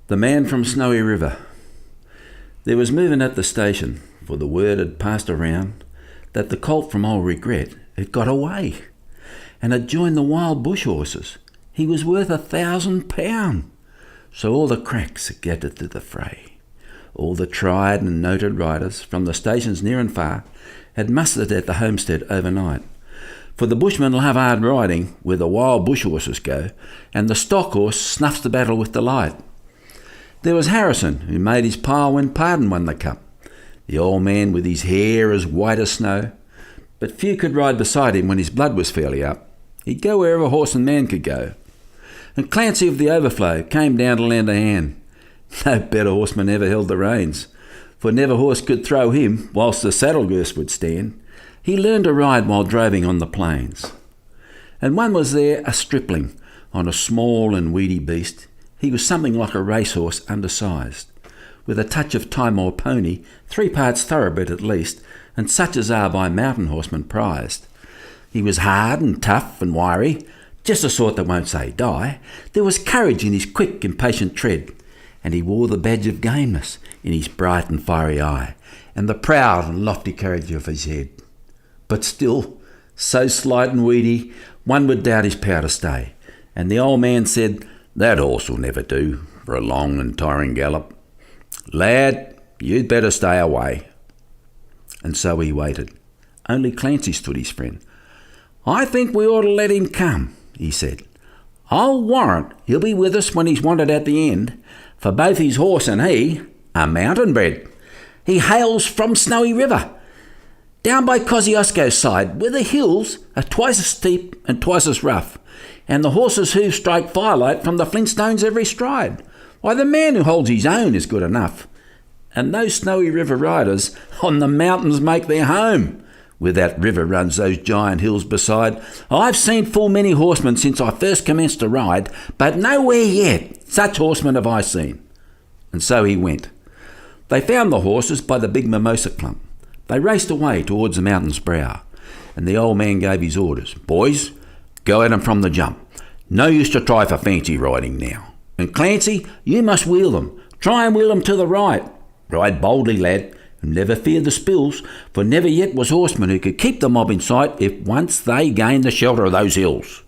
The man from Snowy River. There was movement at the station, for the word had passed around that the colt from Old Regret had got away and had joined the wild bush horses. He was worth £1,000. So all the cracks had gathered to the fray. All the tried and noted riders from the stations near and far had mustered at the homestead overnight. For the bushmen love hard riding where the wild bush horses go, and the stock horse snuffs the battle with delight. There was Harrison, who made his pile when Pardon won the cup, the old man with his hair as white as snow, but few could ride beside him when his blood was fairly up. He'd go wherever horse and man could go. And Clancy of the Overflow came down to lend a hand. No better horseman ever held the reins, for never horse could throw him whilst the saddle girths would stand. He learned to ride while droving on the plains. And one was there, a stripling, on a small and weedy beast. He was something like a racehorse undersized, with a touch of Timor pony, 3 parts thoroughbred at least, and such as are by mountain horsemen prized. He was hard and tough and wiry, just the sort that won't say die. There was courage in his quick, impatient tread, and he wore the badge of gameness in his bright and fiery eye, and the proud and lofty carriage of his head. But still, so slight and weedy, one would doubt his power to stay, and the old man said, "That horse will never do for a long and tiring gallop. Lad, you'd better stay away." And so he waited. Only Clancy stood his friend. "I think we ought to let him come," he said. "I'll warrant he'll be with us when he's wanted at the end, for both his horse and he are mountain bred. He hails from Snowy River, down by Kosciuszko's side, where the hills are twice as steep and twice as rough, and the horse's hoofs strike firelight from the flintstones every stride. Why, the man who holds his own is good enough. And those Snowy River riders on the mountains make their home, where that river runs those giant hills beside. I've seen full many horsemen since I first commenced to ride, but nowhere yet such horsemen have I seen." And so he went. They found the horses by the big mimosa clump. They raced away towards the mountain's brow, and the old man gave his orders. "Boys, go at 'em from the jump. No use to try for fancy riding now. And Clancy, you must wheel them. Try and wheel them to the right. Ride boldly, lad, and never fear the spills, for never yet was horseman who could keep the mob in sight if once they gained the shelter of those hills."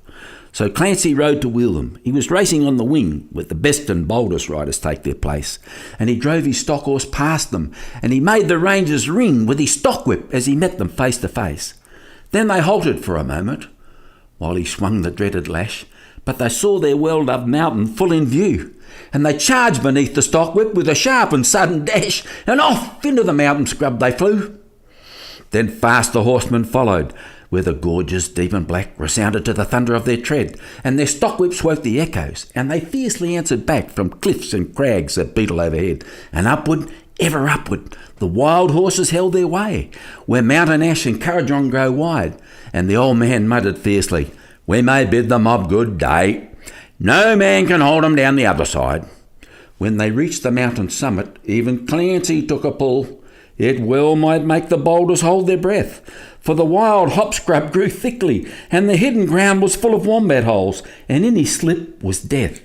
So Clancy rode to wheel them. He was racing on the wing, with the best and boldest riders take their place, and he drove his stock horse past them, and he made the rangers ring with his stock whip as he met them face to face. Then they halted for a moment, while he swung the dreaded lash, but they saw their well-loved mountain full in view, and they charged beneath the stock whip with a sharp and sudden dash, and off into the mountain scrub they flew. Then fast the horsemen followed, where the gorges, deep and black, resounded to the thunder of their tread, and their stock whips woke the echoes, and they fiercely answered back from cliffs and crags that beetle overhead, and upward, ever upward, the wild horses held their way, where mountain ash and Currajong grow wide, and the old man muttered fiercely, "We may bid the mob good day. No man can hold 'em down the other side." When they reached the mountain summit, even Clancy took a pull. It well might make the boldest hold their breath, for the wild hop scrub grew thickly, and the hidden ground was full of wombat holes, and any slip was death.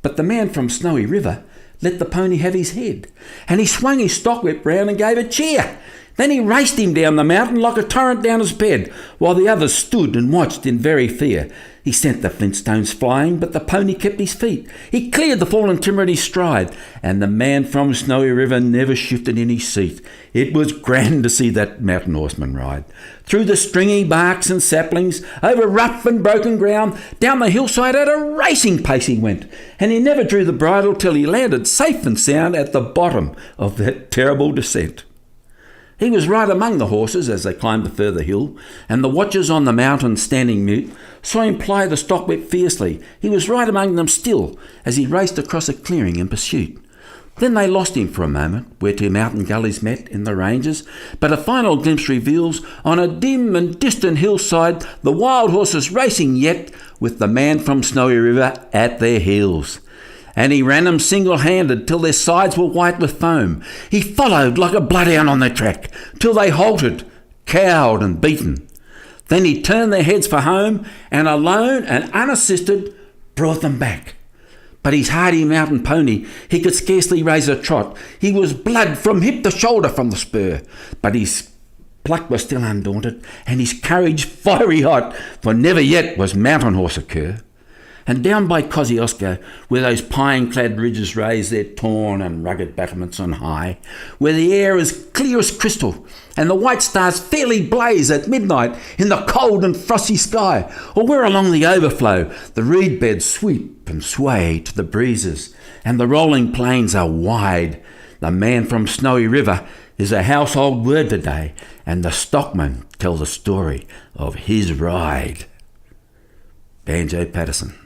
But the man from Snowy River let the pony have his head, and he swung his stock whip round and gave a cheer. Then he raced him down the mountain like a torrent down his bed, while the others stood and watched in very fear. He sent the flintstones flying, but the pony kept his feet. He cleared the fallen timber at his stride, and the man from Snowy River never shifted in his seat. It was grand to see that mountain horseman ride. Through the stringy barks and saplings, over rough and broken ground, down the hillside at a racing pace he went, and he never drew the bridle till he landed safe and sound at the bottom of that terrible descent. He was right among the horses as they climbed the further hill, and the watchers on the mountain, standing mute, saw him ply the stock whip fiercely. He was right among them still, as he raced across a clearing in pursuit. Then they lost him for a moment, where 2 mountain gullies met in the ranges, but a final glimpse reveals, on a dim and distant hillside, the wild horses racing yet, with the man from Snowy River at their heels. And he ran them single-handed till their sides were white with foam. He followed like a bloodhound on their track, till they halted, cowed and beaten. Then he turned their heads for home, and alone and unassisted brought them back. But his hardy mountain pony, he could scarcely raise a trot. He was blood from hip to shoulder from the spur. But his pluck was still undaunted, and his courage fiery hot, for never yet was mountain horse a cur. And down by Kosciuszko, where those pine-clad ridges raise their torn and rugged battlements on high, where the air is clear as crystal, and the white stars fairly blaze at midnight in the cold and frosty sky, or where along the overflow the reed beds sweep and sway to the breezes, and the rolling plains are wide, the man from Snowy River is a household word today, and the stockman tells a story of his ride. Banjo Paterson.